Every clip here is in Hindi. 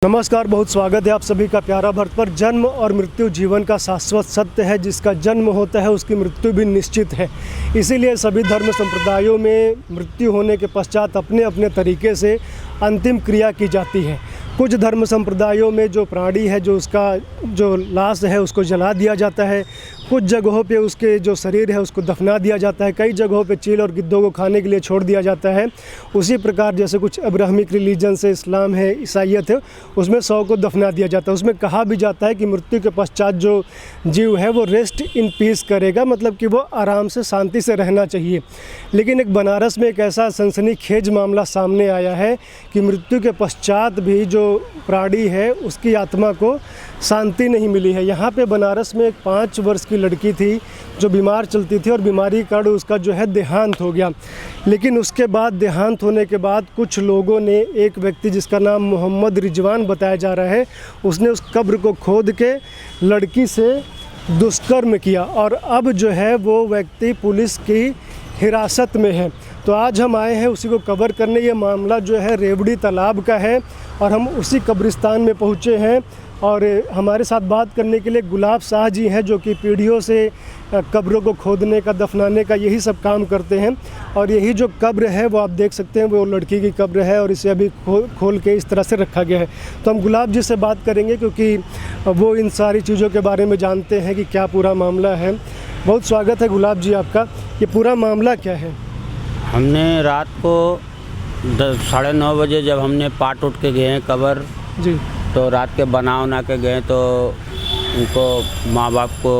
नमस्कार, बहुत स्वागत है आप सभी का प्यारा भारत पर। जन्म और मृत्यु जीवन का शाश्वत सत्य है। जिसका जन्म होता है उसकी मृत्यु भी निश्चित है। इसीलिए सभी धर्म संप्रदायों में मृत्यु होने के पश्चात अपने अपने तरीके से अंतिम क्रिया की जाती है। कुछ धर्म संप्रदायों में जो प्राणी है, जो उसका जो लाश है उसको जला दिया जाता है। कुछ जगहों पे उसके जो शरीर है उसको दफना दिया जाता है। कई जगहों पे चील और गिद्धों को खाने के लिए छोड़ दिया जाता है। उसी प्रकार जैसे कुछ अब्राहमिक रिलीजन से, इस्लाम है, ईसाईयत है, उसमें 100 को दफना दिया जाता है। उसमें कहा भी जाता है कि मृत्यु के पश्चात जो जीव है वो रेस्ट इन पीस करेगा, मतलब कि वो आराम से शांति से रहना चाहिए। लेकिन एक बनारस में एक ऐसा सनसनीखेज मामला सामने आया है कि मृत्यु के पश्चात भी जो प्राणी है उसकी आत्मा को शांति नहीं मिली है। यहाँ पे बनारस में एक 5 वर्ष की लड़की थी जो बीमार चलती थी और बीमारी के कारण उसका जो है देहांत हो गया। लेकिन उसके बाद देहांत होने के बाद कुछ लोगों ने, एक व्यक्ति जिसका नाम मोहम्मद रिजवान बताया जा रहा है, उसने उस कब्र को खोद के लड़की से दुष्कर्म किया और अब जो है वो व्यक्ति पुलिस की हिरासत में है। तो आज हम आए हैं उसी को कवर करने। ये मामला जो है रेवड़ी तालाब का है और हम उसी कब्रिस्तान में पहुँचे हैं। और हमारे साथ बात करने के लिए गुलाब शाह जी हैं, जो कि पीढ़ियों से कब्रों को खोदने का, दफनाने का यही सब काम करते हैं। और यही जो कब्र है वो आप देख सकते हैं, वो लड़की की कब्र है और इसे अभी खोल के इस तरह से रखा गया है। तो हम गुलाब जी से बात करेंगे क्योंकि वो इन सारी चीज़ों के बारे में जानते हैं कि क्या पूरा मामला है। बहुत स्वागत है गुलाब जी आपका। ये पूरा मामला क्या है? हमने रात को 9:30 बजे जब हमने पाट उठ के गए हैं कब्र जी, तो रात के बना के गए तो उनको माँ बाप को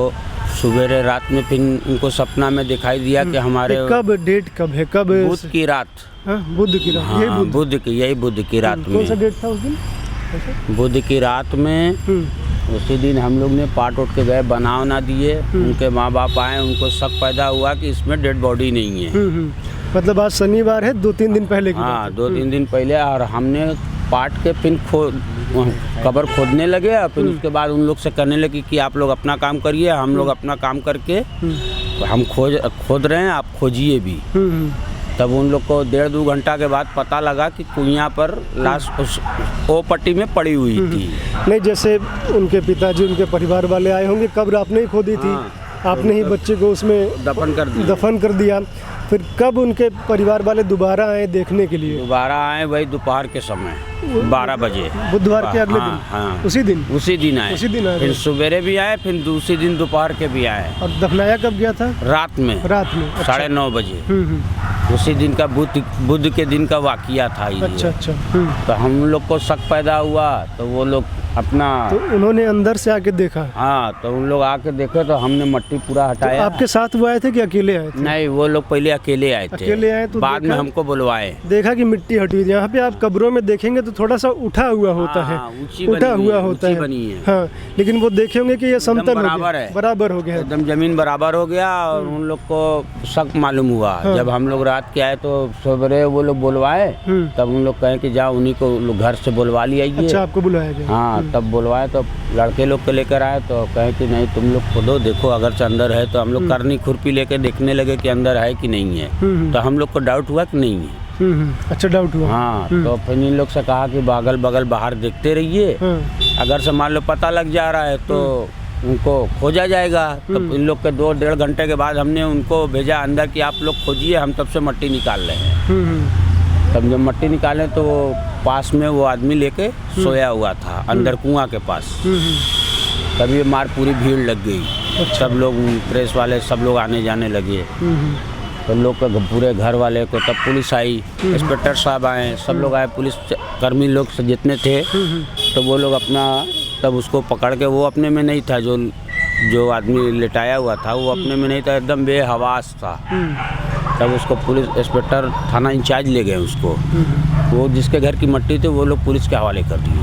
सवेरे रात में फिर उनको सपना में दिखाई दिया कि हमारे कब डेट कब है? कब? बुध की रात। हाँ, बुध की रात। हाँ, यही बुध की रात में। कौन सा डेट था उस दिन? बुध की रात में उसी दिन हम लोग ने पाट उठ के गए, बना दिए। उनके माँ बाप आए, उनको शक पैदा हुआ कि इसमें डेड बॉडी नहीं है। मतलब आज शनिवार है, 2-3 दिन पहले की हाँ, 2-3 दिन पहले। और हमने पाट के फिर कब्र खोदने लगे और फिर उसके बाद उन लोग से कहने लगे कि आप लोग अपना काम करिए, हम लोग अपना काम करके हम खोद रहे हैं, आप खोजिए भी। तब उन लोग को 1.5-2 घंटा के बाद पता लगा कि कुइयाँ पर लाश उस ओ पट्टी में पड़ी हुई थी। नहीं, जैसे उनके पिताजी, उनके परिवार वाले आए होंगे, कब्र आपने ही खोदी थी। आपने ही बच्चे को उसमें दफन कर दिया। फिर कब उनके परिवार वाले दोबारा आए देखने के लिए? दोबारा आए वही दोपहर के समय 12 बजे, बुधवार के अगले दिन। हाँ, उसी दिन आए। फिर सवेरे भी आए, फिर दूसरे दिन दोपहर के भी आए। और दफनाया कब गया था? रात में। अच्छा। 9:30 बजे। उसी दिन का बुध के दिन का वाकया था ये। अच्छा। तो हम लोग को शक पैदा हुआ तो वो लोग अपना, तो उन्होंने अंदर से आके देखा? हाँ, तो उन लोग आके देखे तो हमने मट्टी पूरा हटाया। तो आपके साथ वो आए थे कि अकेले आए थे? नहीं, वो लोग पहले अकेले आए थे। तो बाद में हमको बुलवाए। देखा कि मिट्टी हटी हुई है। यहाँ पे आप कब्रों में देखेंगे तो थोड़ा सा उठा हुआ होता है, उठा हुआ होता है। हाँ, लेकिन वो देखे होंगे कि ये समतल बराबर हो गया, एकदम जमीन बराबर हो गया। और उन लोग को शक मालूम हुआ। जब हम लोग रात के आए तो सवेरे वो लोग बुलवाए, तब उन लोग कहे कि जाओ उन्हीं को घर से बुलवा लिया। अच्छा, आपको बुलाया गया? हाँ, तब बुलवाए तो लड़के लोग को लेकर आए तो कहे कि नहीं, तुम लोग खोदो, देखो अगर से अंदर है। तो हम लोग करनी खुरपी लेके देखने लगे कि अंदर है कि नहीं है। तो हम लोग को डाउट हुआ कि नहीं है। अच्छा, डाउट हुआ। हाँ, तो फिर इन लोग से कहा कि अगल बगल बाहर देखते रहिए, अगर से मान लो पता लग जा रहा है तो उनको खोजा जाएगा। तब इन लोग के 2-1.5 घंटे के बाद हमने उनको भेजा अंदर कि आप लोग खोजिए, हम तब से मट्टी निकाल रहे हैं। तब जब मट्टी निकाले तो पास में वो आदमी लेके सोया हुआ था अंदर कुआं के पास। तभी मार पूरी भीड़ लग गई। सब लोग, प्रेस वाले सब लोग आने जाने लगे। तो लोग के पूरे घर वाले को, तब पुलिस आई, इंस्पेक्टर साहब आए, सब लोग आए, पुलिस कर्मी लोग से जितने थे। तो वो लोग अपना, तब उसको पकड़ के, वो अपने में नहीं था, जो आदमी लेटाया हुआ था वो अपने में नहीं था, एकदम बेहवास था। तब उसको पुलिस इंस्पेक्टर थाना इंचार्ज ले गए उसको। वो जिसके घर की मट्टी थी वो लोग पुलिस के हवाले कर दिए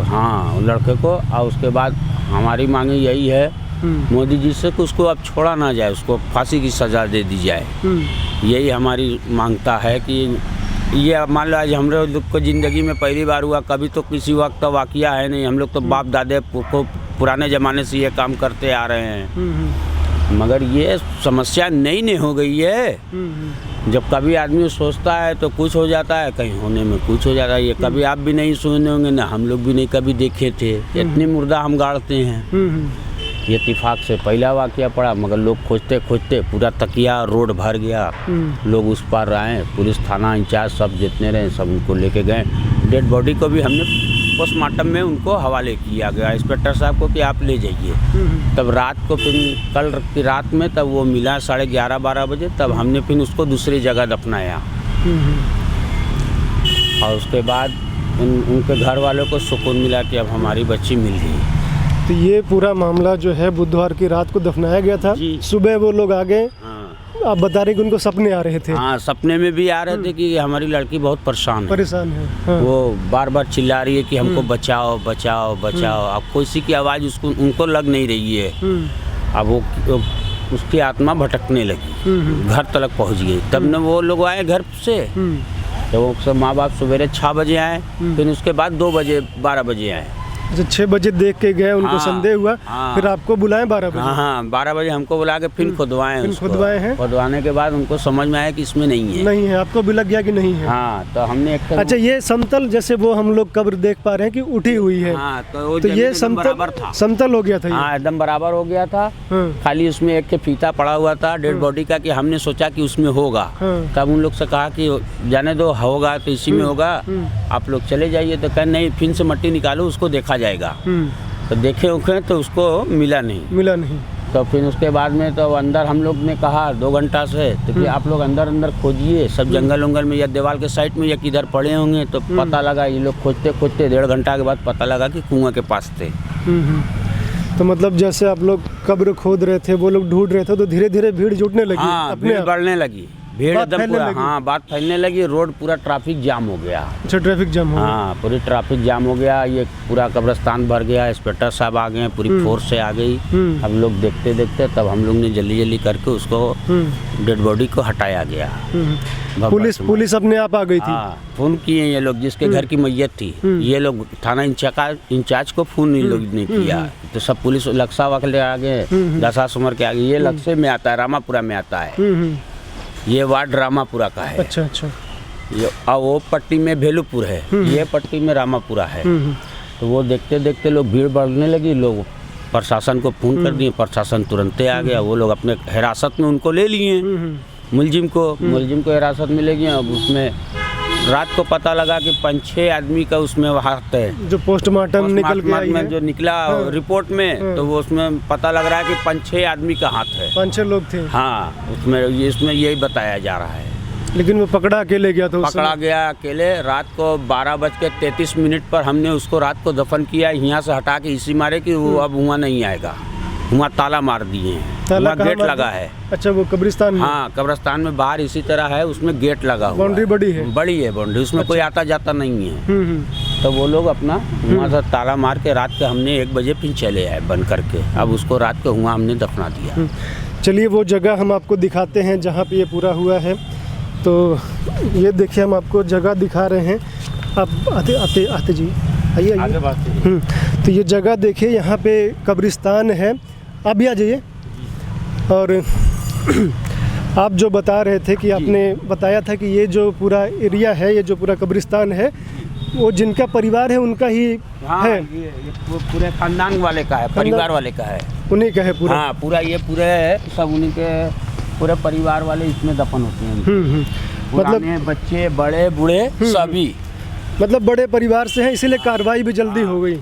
हाँ, लड़के को। और उसके बाद हमारी मांग यही है मोदी जी से कि उसको अब छोड़ा ना जाए, उसको फांसी की सज़ा दे दी जाए। यही हमारी मांगता है कि ये मान लो आज हम लोग को ज़िंदगी में पहली बार हुआ, कभी तो किसी वक्त तो वाकया है नहीं। हम लोग तो बाप दादे को पुराने ज़माने से ये काम करते आ रहे हैं। मगर ये समस्या नई हो गई है। जब कभी आदमी सोचता है तो कुछ हो जाता है, कहीं होने में कुछ हो जाता है। ये कभी आप भी नहीं सुने होंगे ना, हम लोग भी नहीं कभी देखे थे, इतनी मुर्दा हम गाड़ते हैं। ये इत्तेफाक से पहला वाकया पड़ा, मगर लोग खोजते खोजते पूरा तकिया रोड भर गया। लोग उस पार आए, पुलिस थाना इंचार्ज सब जितने रहे सब उनको लेके गए। डेड बॉडी को भी हमने पोस्टमार्टम में उनको हवाले किया गया इंस्पेक्टर साहब को कि आप ले जाइए। तब रात को फिर कल की रात में तब वो मिला 11:30-12 बजे, तब हमने फिर उसको दूसरी जगह दफनाया। और उसके बाद उनके घर वालों को सुकून मिला कि अब हमारी बच्ची मिल गई। तो ये पूरा मामला जो है बुधवार की रात को दफनाया गया था, सुबह वो लोग आ गए। आप बता रहे कि उनको सपने आ रहे थे। हाँ, सपने में भी आ रहे थे कि हमारी लड़की बहुत परेशान है। हाँ। वो बार बार चिल्ला रही है कि हमको बचाओ बचाओ बचाओ। अब किसी की आवाज़ उनको लग नहीं रही है। अब वो उसकी आत्मा भटकने लगी, घर तक पहुंच गई। तब न वो लोग आए घर से, तो वो सब माँ बाप सवेरे 6 बजे आए, फिर उसके बाद 2 बजे 12 बजे आए। 6 बजे देख के गए, उनको संदेह हुआ। फिर आपको बुलाएं 12 बजे। हाँ, 12 बजे हमको बुला के फिर खुदवाए हैं। खुदवाने के बाद उनको समझ में आया कि इसमें नहीं है। आपको भी लग गया कि नहीं है। हाँ, तो हमने अच्छा, ये समतल जैसे वो हम लोग कब्र देख पा रहे हैं कि उठी हुई है। हाँ, तो ये समतल हो गया था। हाँ, एकदम बराबर हो गया था। खाली उसमें एक के फीता पड़ा हुआ था डेड बॉडी का, कि हमने सोचा कि उसमें होगा। तब उन लोग से कहा कि जाने दो, होगा तो इसी में होगा, आप लोग चले जाइए। तो कह नहीं, फिर से मट्टी निकालो, उसको देखा जाएगा। तो देखे उखे तो उसको मिला नहीं। तो फिर उसके बाद में तो अंदर हम लोग ने कहा 2 घंटा से, तो कि आप लोग अंदर खोजिए, सब जंगल उंगल में या दीवार के साइड में या किधर पड़े होंगे। तो पता लगा, ये लोग खोजते 1.5 घंटा के बाद पता लगा कि कुआं के पास थे। तो मतलब जैसे आप लोग कब्र खोद रहे थे, वो लोग ढूंढ रहे थे, तो धीरे धीरे भीड़ जुटने लगी। हाँ, भीड़ बढ़ने लगी, भीड़ एकदम पूरा। हाँ, बात फैलने लगी, रोड पूरा ट्रैफिक जाम हो गया। अच्छा, ट्रैफिक जाम हो गया। हाँ, पूरी ट्रैफिक जाम हो गया। ये पूरा कब्रिस्तान भर गया। इंस्पेक्टर साहब आ गए, पूरी फोर्स से आ गई। हम लोग देखते देखते तब हम लोग ने जल्दी करके उसको डेड बॉडी को हटाया गया। पुलिस अपने आप आ गई थी। फोन किए ये लोग, जिसके घर की मैयत थी, ये लोग थाना इंचार्ज को फोन इन लोग ने किया। तो सब पुलिस लक्सा वाले आ गए, 10 उम्र के आ गए। ये लक्से में आता है, रामापुरा में आता है। ये वार्ड रामापुरा का है। अच्छा। ये वो पट्टी में भेलूपुर है, ये पट्टी में रामापुरा है। तो वो देखते देखते लोग भीड़ बढ़ने लगी। लोग प्रशासन को फोन कर दिए, प्रशासन तुरंत आ गया। वो लोग अपने हिरासत में उनको ले लिए, मुलजिम को हिरासत में ले गए। अब उसमें रात को पता लगा कि 5-6 आदमी का उसमें हाथ है। जो पोस्टमार्टम निकल के जो निकला रिपोर्ट में, तो वो उसमें पता लग रहा है कि 5-6 आदमी का हाथ है। 5-6 लोग थे। हाँ, उसमें यही बताया जा रहा है। लेकिन वो पकड़ा अकेले गया था। पकड़ा गया अकेले। रात को 12:33 पर हमने उसको रात को दफन किया, यहाँ से हटा के इसी मारे कि वो अब वहाँ नहीं आएगा। वहाँ ताला मार दिए हैं, वहाँ गेट लगा है। अच्छा, वो कब्रिस्तान में? हाँ, कब्रिस्तान में बाहर इसी तरह है, उसमें गेट लगा हुआ है। बाउंड्री बड़ी है बाउंड्री, उसमें कोई आता जाता नहीं है। तो वो लोग अपना वहाँ से ताला मार के रात के हमने 1 बजे फिर चले आए बंद करके। अब उसको रात को वहाँ हमने दफना दिया। चलिए, वो जगह हम आपको दिखाते हैं जहाँ पे ये पूरा हुआ है। तो ये देखिए, हम आपको जगह दिखा रहे हैं। आप आते जी, आइए। तो ये जगह देखिए, यहाँ पे कब्रिस्तान है। आप भी आ जाइए। और आप जो बता रहे थे कि आपने बताया था कि ये जो पूरा एरिया है, ये जो पूरा कब्रिस्तान है, वो जिनका परिवार है उनका ही है। ये पूरे खानदान वाले का है, परिवार वाले का है, उन्हीं का है पूरा। हाँ, पूरा ये पूरे सब उन्हीं के पूरे परिवार वाले इसमें दफन होते हैं। मतलब बच्चे, बड़े बूढ़े सभी, मतलब बड़े परिवार से हैं, इसीलिए कार्रवाई भी जल्दी हो गई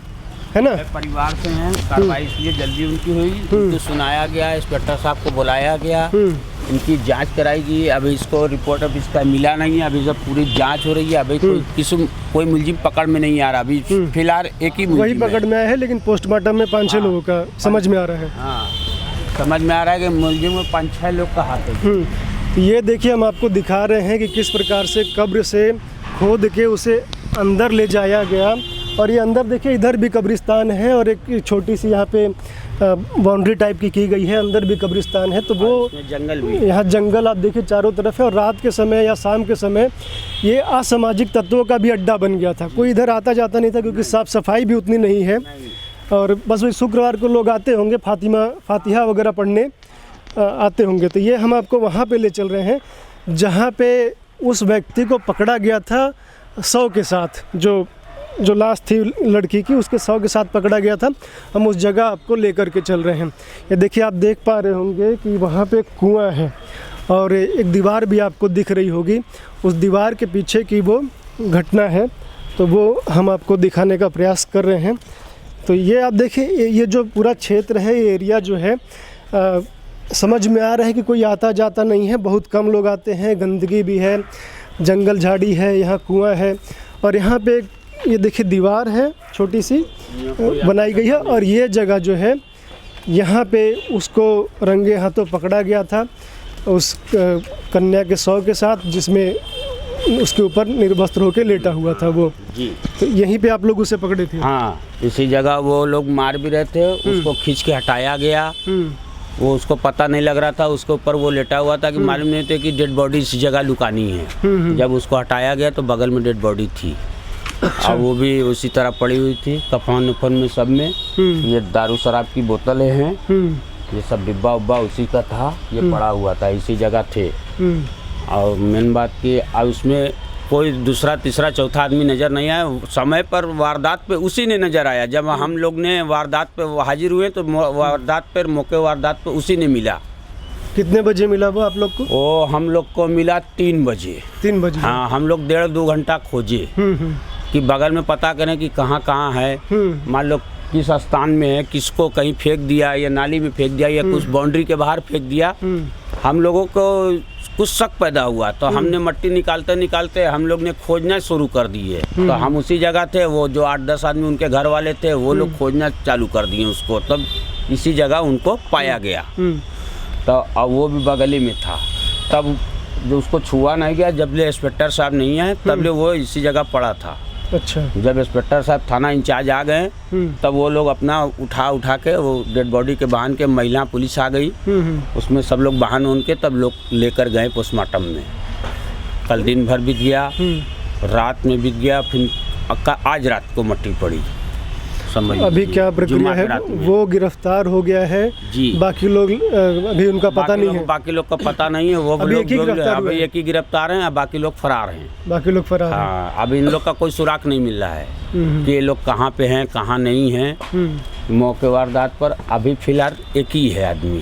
है ना। परिवार से हैं, कार्रवाई इसलिए जल्दी उनकी हुई। उनको सुनाया गया, इंस्पेक्टर साहब को बुलाया गया, इनकी जांच कराई गई। अभी इसको रिपोर्ट अब इसका मिला नहीं है, अभी जब पूरी जांच हो रही है। अभी कोई मुलजिम पकड़ में नहीं आ रहा। अभी फिलहाल एक ही वही पकड़ में आया है, लेकिन पोस्टमार्टम में 5-6 लोगों का समझ में आ रहा है। हाँ, समझ में आ रहा है कि मुलजिम में 5-6 लोग का हाथ है। ये देखिए, हम आपको दिखा रहे हैं कि किस प्रकार से कब्र से खोद के उसे अंदर ले जाया गया। और ये अंदर देखिए, इधर भी कब्रिस्तान है और एक छोटी सी यहाँ पे बाउंड्री टाइप की गई है। अंदर भी कब्रिस्तान है। तो वो जंगल भी, यहाँ जंगल आप देखिए चारों तरफ है। और रात के समय या शाम के समय ये असामाजिक तत्वों का भी अड्डा बन गया था। कोई इधर आता जाता नहीं था, क्योंकि साफ़ सफाई भी उतनी नहीं है। और बस वही शुक्रवार को लोग आते होंगे, फातिहा वगैरह पढ़ने आते होंगे। तो ये हम आपको वहाँ पे ले चल रहे हैं जहाँ पे उस व्यक्ति को पकड़ा गया था 100 के साथ, जो लाश थी लड़की की उसके 100 के साथ पकड़ा गया था। हम उस जगह आपको लेकर के चल रहे हैं। ये देखिए, आप देख पा रहे होंगे कि वहाँ पे एक कुआं है और एक दीवार भी आपको दिख रही होगी। उस दीवार के पीछे की वो घटना है, तो वो हम आपको दिखाने का प्रयास कर रहे हैं। तो ये आप देखिए, ये जो पूरा क्षेत्र है, ये एरिया जो है समझ में आ रहा है कि कोई आता जाता नहीं है, बहुत कम लोग आते हैं। गंदगी भी है, जंगल झाड़ी है, यहाँ कुआं है और यहाँ पे ये देखिए दीवार है छोटी सी बनाई गई है। और ये जगह जो है, यहाँ पे उसको रंगे हाथों पकड़ा गया था उस कन्या के 100 के साथ, जिसमें उसके ऊपर निर्वस्त्र होकर लेटा हुआ था वो जी। तो यहीं पे आप लोग उसे पकड़े थे? हाँ, इसी जगह वो लोग मार भी रहे थे, उसको खींच के हटाया गया। वो उसको पता नहीं लग रहा था, उसके ऊपर वो लेटा हुआ था कि मालूम नहीं था कि डेड बॉडी इसी जगह लुकानी है। जब उसको हटाया गया तो बगल में डेड बॉडी थी। अच्छा। और वो भी उसी तरह पड़ी हुई थी, कफन उफन में सब में। ये दारू शराब की बोतलें हैं, ये सब डिब्बा उब्बा उसी का था, ये पड़ा हुआ था, इसी जगह थे। और मेन बात की, अब उसमें कोई दूसरा तीसरा चौथा आदमी नज़र नहीं आया। समय पर वारदात पे उसी ने नज़र आया। जब हम लोग ने वारदात पे हाजिर हुए तो वारदात पर मौके वारदात पे उसी ने मिला। कितने बजे मिला वो आप लोग को? वो हम लोग को मिला 3 बजे। 3 बजे? हाँ, हम लोग 1.5-2 घंटा खोजे कि बगल में पता करें कि कहाँ कहाँ है। मान लो किस स्थान में है, किसको कहीं फेंक दिया या नाली में फेंक दिया या कुछ बाउंड्री के बाहर फेंक दिया। हम लोगों को कुछ शक पैदा हुआ तो हमने मट्टी निकालते निकालते हम लोग ने खोजना शुरू कर दिए। तो हम उसी जगह थे, वो जो 8-10 आदमी उनके घर वाले थे वो लोग खोजना चालू कर दिए उसको। तब इसी जगह उनको पाया गया। तो अब वो भी बगली में था। तब जो उसको छुआ नहीं गया, जब ले इंस्पेक्टर साहब नहीं आए तब ले वो इसी जगह पड़ा था। अच्छा। जब इंस्पेक्टर साहब थाना इंचार्ज आ गए तब वो लोग अपना उठा के वो डेड बॉडी के बाहन के, महिला पुलिस आ गई, उसमें सब लोग बाहन उनके, तब लोग लेकर गए पोस्टमार्टम में। कल दिन भर बीत गया, रात में बीत गया, फिर आज रात को मट्टी पड़ी। अभी क्या प्रक्रिया है? वो गिरफ्तार हो गया है जी। बाकी लोग अभी उनका पता नहीं है। बाकी लोग का पता नहीं है। वो अभी एक ही गिरफ्तार हैं, बाकी लोग फरार हैं। बाकी लोग फरार हैं। हाँ, अभी इन लोग का कोई सुराग नहीं मिल रहा है कि ये लोग कहाँ पे हैं कहाँ नहीं हैं। मौके वारदात पर अभी फिलहाल एक ही है आदमी।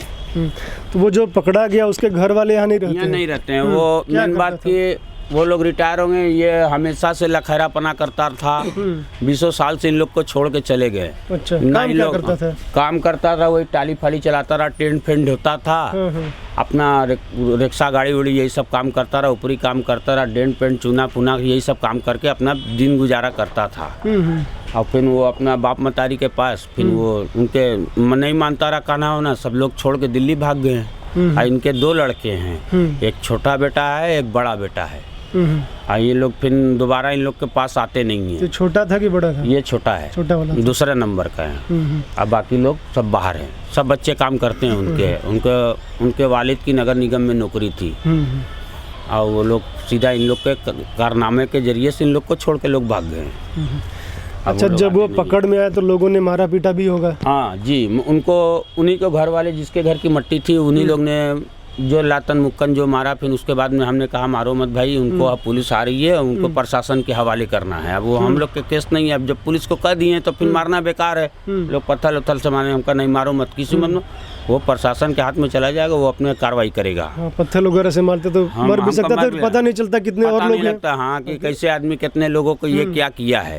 तो वो जो पकड़ा गया उसके घर वाले यहाँ नहीं रहते हैं? वो मेन बात की, वो लोग रिटायर होंगे। ये हमेशा से लखैरापना करता था, 20 साल से इन लोग को छोड़ के चले गए। अच्छा, काम क्या करता था? काम करता था, वही टाली फाली चलाता रहा, टेंट फेंट होता था, अपना रिक्शा गाड़ी उड़ी यही सब काम करता रहा, ऊपरी काम करता रहा, डेंट पेंट चूना पुना यही सब काम करके अपना दिन गुजारा करता था। और फिर वो अपना बाप मतारी के पास, फिर वो उनके नहीं मानता रहा कहना होना, सब लोग छोड़ के दिल्ली भाग गए हैं। और इनके 2 लड़के हैं, एक छोटा बेटा है, एक बड़ा बेटा है। ये लोग फिर दोबारा इन लोग के पास आते नहीं है। छोटा था कि बड़ा था? ये छोटा है, छोटा वाला दूसरे नंबर का है। अब बाकी लोग सब बाहर हैं, सब बच्चे काम करते हैं। उनके वालिद की नगर निगम में नौकरी थी। और वो लोग सीधा इन लोग के कारनामे के जरिए से इन लोग को छोड़ के लोग भाग गए। अच्छा, जब वो पकड़ में आया तो लोगों ने मारा पीटा भी होगा? हाँ जी, उनको उन्हीं के घर वाले जिसके घर की मट्टी थी उन्हीं लोग ने जो लातन मुक्कन जो मारा। फिर उसके बाद में हमने कहा मारो मत भाई, उनको अब पुलिस आ रही है, उनको प्रशासन के हवाले करना है। अब वो हम लोग के केस नहीं है। अब जब पुलिस को कह दिए तो फिर मारना बेकार है। लोग पत्थर उत्थर से मारे, हमका नहीं मारो मत, किसी मत, वो प्रशासन के हाथ में चला जाएगा, वो अपने कार्रवाई करेगा। पत्थर वगैरह से मारते तो मर भी सकता था, पता नहीं चलता कितने और लोग हैं। हाँ, कि कैसे आदमी कितने लोगों को ये क्या किया है।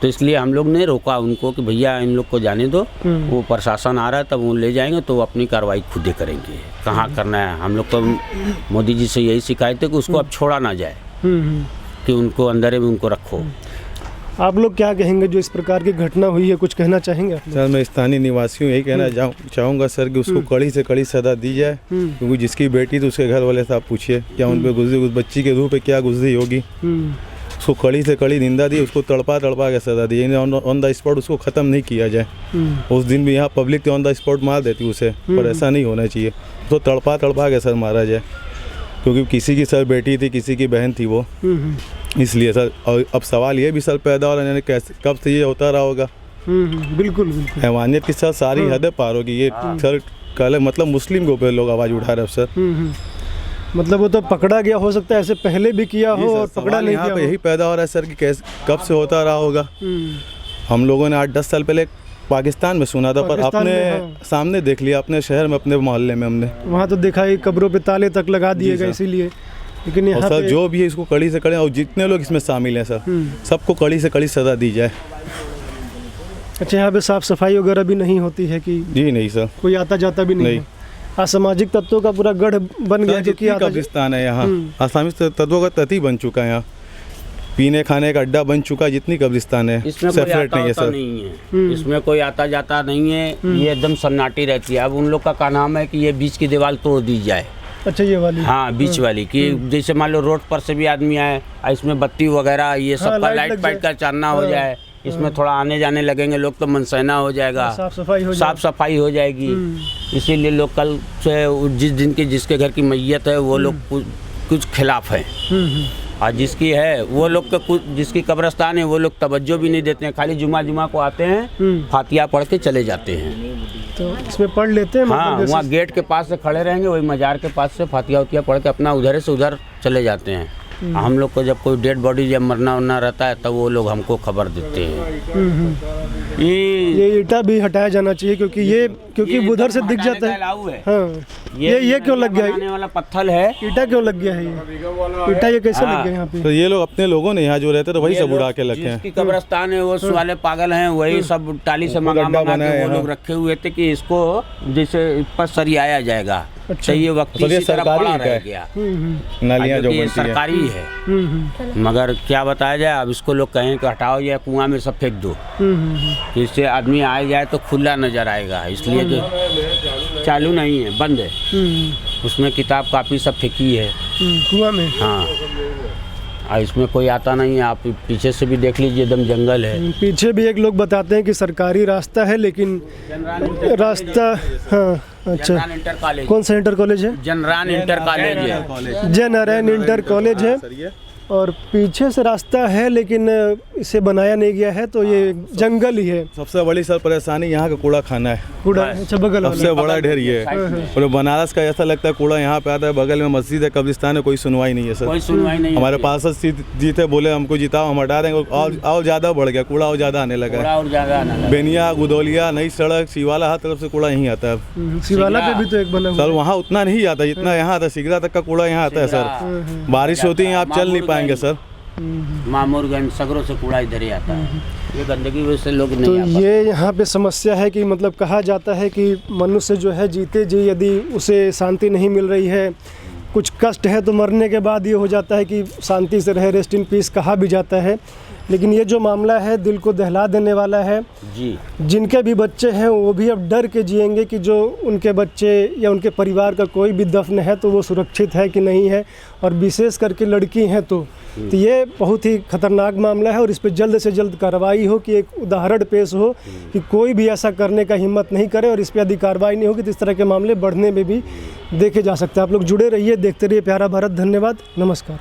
तो इसलिए हम लोग ने रोका उनको कि भैया इन लोग को जाने दो, वो प्रशासन आ रहा है तब वो ले जाएंगे तो वो अपनी कार्रवाई खुद ही करेंगे। कहाँ करना है, हम लोग तो मोदी जी से यही शिकायत है कि उसको अब छोड़ा ना जाए, कि उनको अंदर में उनको रखो। आप लोग क्या कहेंगे जो इस प्रकार की घटना हुई है, कुछ कहना चाहेंगे? सर, मैं स्थानीय निवासी हूँ, यही कहना चाहूँगा सर कि उसको कड़ी से कड़ी सजा दी जाए। क्योंकि जिसकी बेटी तो उसके घर वाले से आप पूछिए क्या उन पर गुजरी, उस बच्ची के रूह पे क्या गुजरी होगी। उसको कड़ी से कड़ी निंदा दी, उसको तड़पा के सजा दी, ऑन द स्पॉट उसको ख़त्म नहीं किया जाए। उस दिन भी यहाँ पब्लिक ऑन द स्पॉट मार देती उसे, पर ऐसा नहीं होना चाहिए। उसको तड़पा के सर मारा जाए, क्योंकि किसी की सर बेटी थी, किसी की बहन थी वो, इसलिए सर। और अब सवाल ये भी सर पैदा हो रहा है कैसे कब से ये होता रहा होगा। बिल्कुल हैवानियत की सर सारी हदें पार होगी। ये सर कल मतलब मुस्लिम के ऊपर लोग आवाज़ उठा रहे हैं सर। मतलब वो तो पकड़ा गया, हो सकता है ऐसे पहले भी किया जी हो सर, और पकड़ा सवाल नहीं यहाँ गया पे हो। यही पैदा हो रहा है सर कि कैसे कब से होता रहा होगा। हम लोगों ने 8-10 साल पहले पाकिस्तान में सुना था, पर पाकिस्तान अपने में, हाँ। सामने देख लिया, अपने शहर में, अपने मोहल्ले में हमने। वहाँ तो देखा ही कब्रों पे ताले तक लगा दिए जी गए, सर। इसीलिए। लेकिन और यहाँ सर पे जो भी है इसको कड़ी से कड़ी, और जितने लोग इसमें शामिल हैं सर, सबको कड़ी से कड़ी सज़ा दी जाए। अच्छा, यहाँ पे साफ सफाई वगैरह भी नहीं होती है कि जी नहीं सर, कोई आता जाता भी नहीं नहीं। है? असामाजिक तत्वों का पूरा गढ़ बन गया, सर जो कि जितनी कब्रिस्तान है यहाँ, आसामी तत्वों का तती बन चुका है यहाँ, पीने खाने का अड्डा बन चुका है, जितनी कब्रिस्तान है इसमें कोई सेपरेट आता नहीं है होता सर। नहीं है, इसमें कोई आता जाता नहीं है, ये एकदम सन्नाटी रहती है। अब उन लोग का नाम है कि ये बीच की दीवार तोड़ दी जाए। अच्छा, ये वाली? हाँ, बीच वाली कि जैसे मान लो रोड पर से भी आदमी आए, इसमें बत्ती वगैरह ये सब का लाइट लाइट लग फाइट का चानना हो जाए, इसमें थोड़ा आने जाने लगेंगे लोग तो मनसैना हो जाएगा, साफ सफाई हो साफ सफाई हो जाएगी। इसीलिए लोग कल से जिस दिन की जिसके घर की मैयत है वो लोग कुछ खिलाफ है, और जिसकी है वो लोग का कुछ, जिसकी कब्रिस्तान है वो लोग तवज्जो भी नहीं देते हैं, खाली जुमा को आते हैं, फातिहा पढ़ के चले जाते हैं। तो इसमें पढ़ लेते हैं? हाँ, मतलब वहाँ गेट के पास से खड़े रहेंगे, वही मजार के पास से फातिहा उतिया पढ़ के अपना उधर से उधर चले जाते हैं। हम लोग को जब कोई डेड बॉडी जब मरना वरना रहता है तब वो लोग हमको खबर देते हैं। ये ईटा भी हटाया जाना चाहिए, क्योंकि ये उधर से दिख जाता है। है। हाँ, ये क्यों लग गया? बनाने वाला पत्थर है। ईटा क्यों लग गया है ये? ईटा ये कैसे लग गया यहाँ पे? तो ये लोग अपने लोगों ने यहाँ जो रहते तो वही ये सब उड़ा लोग के रखे हैं। जिसकी कब्रिस्तान है वो वाले पागल हैं, वही सब टाली से मंगा गड्ढा मंगा बनाया के है, वो लोग हाँ। रखे हुए थे कि इसको जैसे पर सरियाया जाएगा। अच्छा। तो ये वक्त तो ये इसी तरह सरकारी पड़ा है रह क्या? गया। नालियाँ जो क्योंकि ये बनती है सरकारी है, मगर क्या बताया जाए, अब इसको लोग कहें कि हटाओ या कुआं में सब फेंक दो, कि इससे आदमी आए जाए तो खुला नजर आएगा, इसलिए कि चालू नहीं है, बंद है। उसमें किताब कापी सब फेंकी है कुआं में। हाँ, और इसमें कोई आता नहीं है। आप पीछे से भी देख लीजिए, एकदम जंगल है। पीछे भी एक लोग बताते हैं कि सरकारी रास्ता है, लेकिन रास्ता, हाँ अच्छा, जनरान इंटर कॉलेज, कौन सा इंटर कॉलेज है? जनरान इंटर कॉलेज है। जय नारायण इंटर कॉलेज है, और पीछे से रास्ता है लेकिन इसे बनाया नहीं गया है, तो ये जंगल ही है। सबसे बड़ी सर परेशानी यहाँ का कूड़ा खाना है, कूड़ा, अच्छा, बगल वाला। सबसे बड़ा ढेर ये है। और बनारस का ऐसा लगता है कूड़ा यहाँ पे आता है, बगल में मस्जिद है, कब्रिस्तान है, कोई सुनवाई नहीं है सर। कोई सुनवाई नहीं। हमारे पार्षद जी थे, बोले हमको जिताओ हम हटा देंगे, और ज़्यादा बढ़ गया कूड़ा, और ज़्यादा आने लगा है। और ज़्यादा आना लगा। बेनिया, गुदौलिया, नई सड़क, शिवाला, हर तरफ से कूड़ा यहीं आता है। शिवाला पे भी तो एक बना हुआ सर वहाँ उतना नहीं आता जितना यहाँ आता है, सिगरा तक का कूड़ा यहाँ आता है सर। बारिश होती है आप चल नहीं पाएंगे सर। मामूरगंज सगरों से कूड़ा इधर ही आता है, ये गंदगी वजह से लोग तो नहीं आ पाते। ये यहाँ पे समस्या है कि मतलब कहा जाता है कि मनुष्य जो है जीते जी यदि उसे शांति नहीं मिल रही है, कुछ कष्ट है, तो मरने के बाद ये हो जाता है कि शांति से रहे, रेस्ट इन पीस कहा भी जाता है। लेकिन ये जो मामला है दिल को दहला देने वाला है। जी, जिनके भी बच्चे हैं वो भी अब डर के जिएंगे कि जो उनके बच्चे या उनके परिवार का कोई भी दफन है तो वो सुरक्षित है कि नहीं है, और विशेष करके लड़की हैं तो ये बहुत ही खतरनाक मामला है। और इस पर जल्द से जल्द कार्रवाई हो, कि एक उदाहरण पेश हो कि कोई भी ऐसा करने का हिम्मत नहीं करे, और इस पर यदि कार्रवाई नहीं होगी तो इस तरह के मामले बढ़ने में भी देखे जा सकते हैं। आप लोग जुड़े रहिए, देखते रहिए प्यारा भारत। धन्यवाद, नमस्कार।